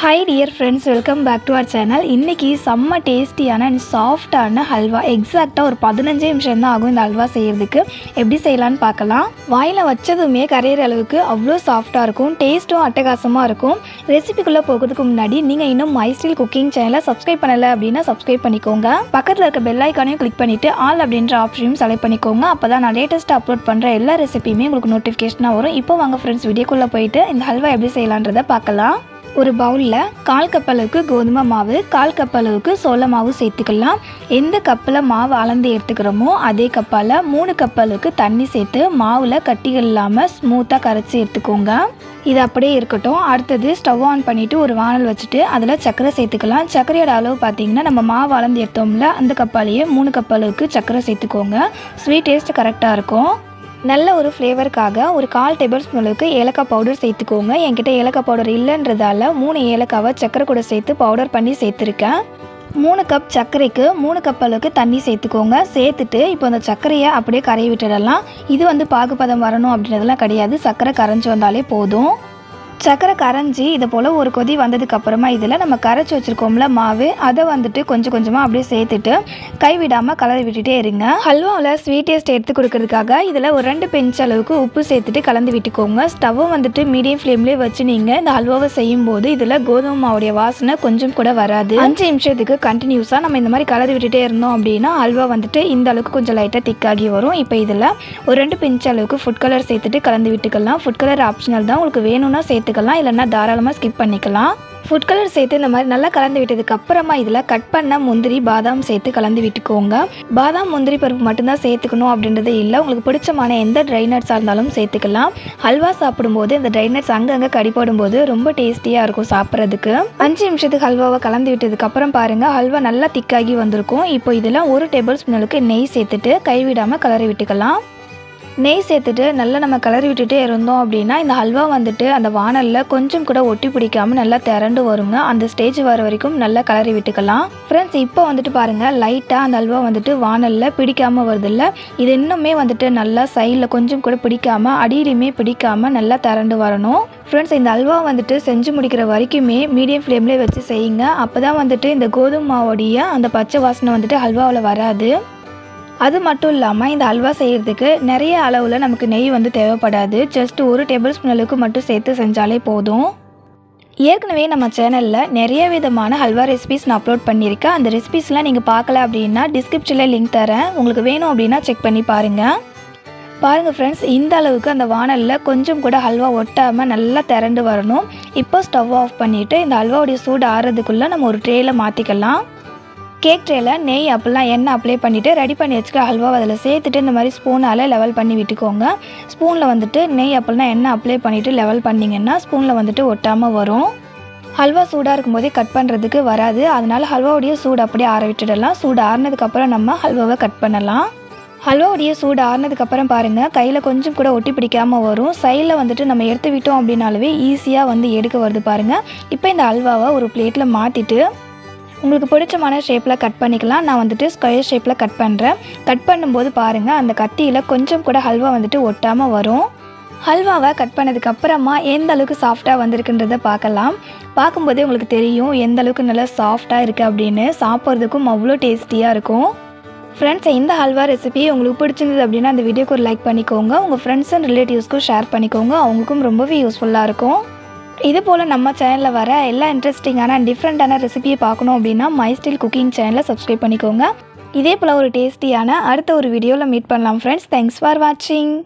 Hi dear friends, welcome back to our channel. இன்னைக்கு செம்ம டேஸ்டியான அண்ட் சாஃப்டான ஹல்வா எக்ஸாக்டாக ஒரு 15 நிமிஷம் தான் ஆகும் இந்த ஹல்வா செய்கிறதுக்கு. எப்படி செய்யலான்னு பார்க்கலாம். வாயில் வச்சதுமே கரையிற அளவுக்கு அவ்வளோ சாஃப்டாக இருக்கும், டேஸ்ட்டும் அட்டகாசமாக இருக்கும். ரெசிபிக்குள்ளே போகிறதுக்கு முன்னாடி நீங்கள் இன்னும் மை ஸ்டைல் குக்கிங் சேனலை சப்ஸ்கிரைப் பண்ணலை அப்படின்னா சப்ஸ்கிரைப் பண்ணிக்கோங்க. பக்கத்தில் இருக்க பெல் ஐக்கானையும் கிளிக் பண்ணிவிட்டு ஆல் அப்படின்ற ஆப்ஷனையும் செலக்ட் பண்ணிக்கோங்க. அப்போ தான் நான் லேட்டஸ்ட்டாக அப்லோட் பண்ணுற எல்லா ரெசிபியுமே உங்களுக்கு நோட்டிஃபிகேஷனாக வரும். இப்போ வாங்க ஃப்ரெண்ட்ஸ், வீடியோக்குள்ளே போயிட்டு இந்த ஹல்வா எப்படி செய்யலான்றதை பார்க்கலாம். ஒரு பவுலில் 1/4 கப் அளவுக்கு கோதுமை மாவு, 1/4 கப் அளவுக்கு சோள மாவு சேர்த்துக்கலாம். எந்த கப்பில் மாவு அளந்து எடுத்துக்கிறோமோ அதே கப்பால் 3 கப் அளவுக்கு தண்ணி சேர்த்து மாவில் கட்டிகள் இல்லாமல் ஸ்மூத்தாக கரைச்சி எடுத்துக்கோங்க. இது அப்படியே இருக்கட்டும். அடுத்தது ஸ்டவ் ஆன் பண்ணிவிட்டு ஒரு வானல் வச்சுட்டு அதில் சர்க்கரை சேர்த்துக்கலாம். சர்க்கரையோட அளவு பார்த்திங்கன்னா நம்ம மாவு அளந்து எடுத்தோம்ல அந்த கப்பாலேயே 3 கப் அளவுக்கு சர்க்கரை சேர்த்துக்கோங்க. ஸ்வீட் டேஸ்ட் கரெக்டாக இருக்கும். நல்ல ஒரு ஃப்ளேவருக்காக ஒரு 1/4 டேபிள் ஸ்பூன் அளவுக்கு ஏலக்காய் பவுடர் சேர்த்துக்கோங்க. என்கிட்ட ஏலக்காய் பவுடர் இல்லைன்றதால 3 ஏலக்காவை சர்க்கரை கூட சேர்த்து பவுடர் பண்ணி சேர்த்துருக்கேன். 3 கப் சர்க்கரைக்கு 3 கப் அளவுக்கு தண்ணி சேர்த்துக்கோங்க. சேர்த்துட்டு இப்போ அந்த சர்க்கரையை அப்படியே கரைய விட்டுடலாம். இது பாகுபதம் வரணும் அப்படின்றதெல்லாம் கிடையாது, சர்க்கரை கரைஞ்சி வந்தாலே போதும். சர்க்கரை கரைஞ்சி இதை போல் ஒரு கொதி வந்ததுக்கப்புறமா இதில் நம்ம கரைச்சி வச்சுருக்கோம்ல மாவு, அதை கொஞ்சம் கொஞ்சமாக அப்படியே சேர்த்துட்டு கைவிடாமல் கலரி விட்டுட்டே இருங்க. ஹல்வாவில் ஸ்வீட் டேஸ்ட் எடுத்து கொடுக்கறதுக்காக இதில் ஒரு 2 பிஞ்ச் அளவுக்கு உப்பு சேர்த்துட்டு கலந்து விட்டுக்கோங்க. ஸ்டவ்வை மீடியம் ஃப்ளேம்லேயே வச்சு நீங்கள் இந்த ஹல்வாவை செய்யும்போது இதில் கோதுமை மாவுடைய வாசனை கொஞ்சம் கூட வராது. 5 நிமிஷத்துக்கு கண்டினியூஸாக நம்ம இந்த மாதிரி கலரி விட்டுட்டே இருந்தோம் அப்படின்னா ஹல்வா இந்த அளவுக்கு கொஞ்சம் லைட்டாக திக்காகி வரும். இப்போ இதில் ஒரு 2 பிஞ்ச் அளவுக்கு ஃபுட் கலர் சேர்த்துட்டு கலந்து விட்டுக்கலாம். ஃபுட் கலர் ஆப்ஷனல் தான், உங்களுக்கு வேணும்னா சேர்த்துக்கலாம், இல்லைன்னா தாராளமாக ஸ்கிப் பண்ணிக்கலாம். ஃபுட் கலர் சேர்த்து இந்த மாதிரி நல்லா கலந்து விட்டதுக்கு அப்புறமா இதில் கட் பண்ண முந்திரி பாதாம் சேர்த்து கலந்து விட்டுக்கோங்க. பாதாம் முந்திரி பருப்பு மட்டும்தான் சேர்த்துக்கணும் அப்படின்றது இல்லை, உங்களுக்கு பிடிச்சமான எந்த ட்ரை நட்ஸாக இருந்தாலும் சேர்த்துக்கலாம். ஹல்வா சாப்பிடும்போது இந்த ட்ரை நட்ஸ் அங்கங்கே கடிப்படும் போது ரொம்ப டேஸ்டியாக இருக்கும் சாப்பிட்றதுக்கு. 5 நிமிஷத்துக்கு ஹல்வாவை கலந்து விட்டதுக்கு அப்புறம் பாருங்கள், ஹல்வா நல்லா திக்காகி வந்திருக்கும். இப்போ இதில் 1 டேபிள் ஸ்பூன் அளவுக்கு நெய் சேர்த்துட்டு கைவிடாமல் கலரி விட்டுக்கலாம். நெய் சேர்த்துட்டு நல்லா நம்ம கலரி விட்டுட்டே இருந்தோம் அப்படின்னா இந்த ஹல்வா அந்த வானலில் கொஞ்சம் கூட ஒட்டி பிடிக்காமல் நல்லா திரண்டு வருங்க. அந்த ஸ்டேஜ் வர வரைக்கும் நல்லா கலரி விட்டுக்கலாம். ஃப்ரெண்ட்ஸ், இப்போ பாருங்கள், லைட்டாக அந்த ஹல்வா வானலில் பிடிக்காமல் வருதில்ல, இது இன்னுமே நல்லா சைடில் கொஞ்சம் கூட பிடிக்காமல் அடியிலுமே பிடிக்காமல் நல்லா திரண்டு வரணும். ஃப்ரெண்ட்ஸ், இந்த ஹல்வா செஞ்சு முடிக்கிற வரைக்குமே மீடியம் ஃப்ளேம்லேயே வச்சு செய்யுங்க. அப்போ தான் இந்த கோதுமை மாவோடைய அந்த பச்சை வாசனை ஹல்வாவில் வராது. அது மட்டும் இல்லாமல் இந்த ஹல்வா செய்கிறதுக்கு நிறைய அளவில் நமக்கு நெய் தேவைப்படாது. ஜஸ்ட் 1 டேபிள் ஸ்பூன் அளவுக்கு மட்டும் சேர்த்து செஞ்சாலே போதும். ஏற்கனவே நம்ம சேனலில் நிறைய விதமான ஹல்வா ரெசிபிஸ் நான் அப்லோட் பண்ணியிருக்கேன். அந்த ரெசிபிஸ்லாம் நீங்கள் பார்க்கல அப்படின்னா டிஸ்கிரிப்ஷனில் லிங்க் தரேன், உங்களுக்கு வேணும் அப்படின்னா செக் பண்ணி பாருங்கள். ஃப்ரெண்ட்ஸ், இந்த அளவுக்கு அந்த வானலில் கொஞ்சம் கூட ஹல்வா ஒட்டாமல் நல்லா திரண்டு வரணும். இப்போ ஸ்டவ் ஆஃப் பண்ணிவிட்டு இந்த ஹல்வாவுடைய சூடு ஆறுறதுக்குள்ளே நம்ம ஒரு ட்ரேயில் மாற்றிக்கலாம். கேக் ட்ரேயில் நெய் அப்படிலாம் எண்ணெய் அப்ளை பண்ணிவிட்டு ரெடி பண்ணி வச்சுக்க ஹல்வா அதில் சேர்த்துட்டு இந்த மாதிரி ஸ்பூனால் லெவல் பண்ணி விட்டுக்கோங்க. ஸ்பூனில் நெய் அப்படிலாம் எண்ணெய் அப்ளை பண்ணிவிட்டு லெவல் பண்ணிங்கன்னா ஸ்பூனில் ஒட்டாமல் வரும். ஹல்வா சூடாக இருக்கும்போதே கட் பண்ணுறதுக்கு வராது, அதனால் ஹல்வாவுடைய சூடு அப்படியே ஆற விட்டுடலாம். சூடு ஆறினதுக்கப்புறம் நம்ம ஹல்வாவை கட் பண்ணலாம். ஹல்வாவுடைய சூடு ஆறினதுக்கப்புறம் பாருங்கள், கையில் கொஞ்சம் கூட ஒட்டி பிடிக்காமல் வரும். சைடில் நம்ம எடுத்து விட்டோம் அப்படின்னாலே ஈஸியாக எடுக்க வருது பாருங்கள். இப்போ இந்த ஹல்வாவை ஒரு பிளேட்டில் மாற்றிட்டு உங்களுக்கு பிடிச்சமான ஷேப்பில் கட் பண்ணிக்கலாம். நான் ஸ்கொயர் ஷேப்பில் கட் பண்ணுறேன். கட் பண்ணும்போது பாருங்கள், அந்த கத்தியில் கொஞ்சம் கூட ஹல்வா ஒட்டாமல் வரும். ஹல்வாவை கட் பண்ணதுக்கப்புறமா எந்த அளவுக்கு சாஃப்டாக வந்திருக்குன்றதை பார்க்கலாம். பார்க்கும்போதே உங்களுக்கு தெரியும் எந்த அளவுக்கு நல்லா சாஃப்டாக இருக்குது அப்படின்னு. சாப்பிட்றதுக்கும் அவ்வளோ டேஸ்டியாக இருக்கும். ஃப்ரெண்ட்ஸ், இந்த ஹல்வா ரெசிபி உங்களுக்கு பிடிச்சிருந்தது அப்படின்னா அந்த வீடியோக்கு ஒரு லைக் பண்ணிக்கோங்க. உங்கள் ஃப்ரெண்ட்ஸ் அண்ட் ரிலேட்டிவ்ஸ்க்கும் ஷேர் பண்ணிக்கோங்க, அவங்களுக்கும் ரொம்பவே யூஸ்ஃபுல்லாக இருக்கும். இது போல் நம்ம சேனலில் வர எல்லா இன்ட்ரெஸ்டிங்கான அண்ட் டிஃப்ரெண்ட்டான ரெசிபியை பார்க்கணும் அப்படின்னா மை ஸ்டைல் குக்கிங் சேனலை சப்ஸ்கிரைப் பண்ணிக்கோங்க. இதே போல் ஒரு டேஸ்டியான அடுத்த ஒரு வீடியோவில் மீட் பண்ணலாம் ஃப்ரெண்ட்ஸ். தேங்க்ஸ் ஃபார் வாட்சிங்.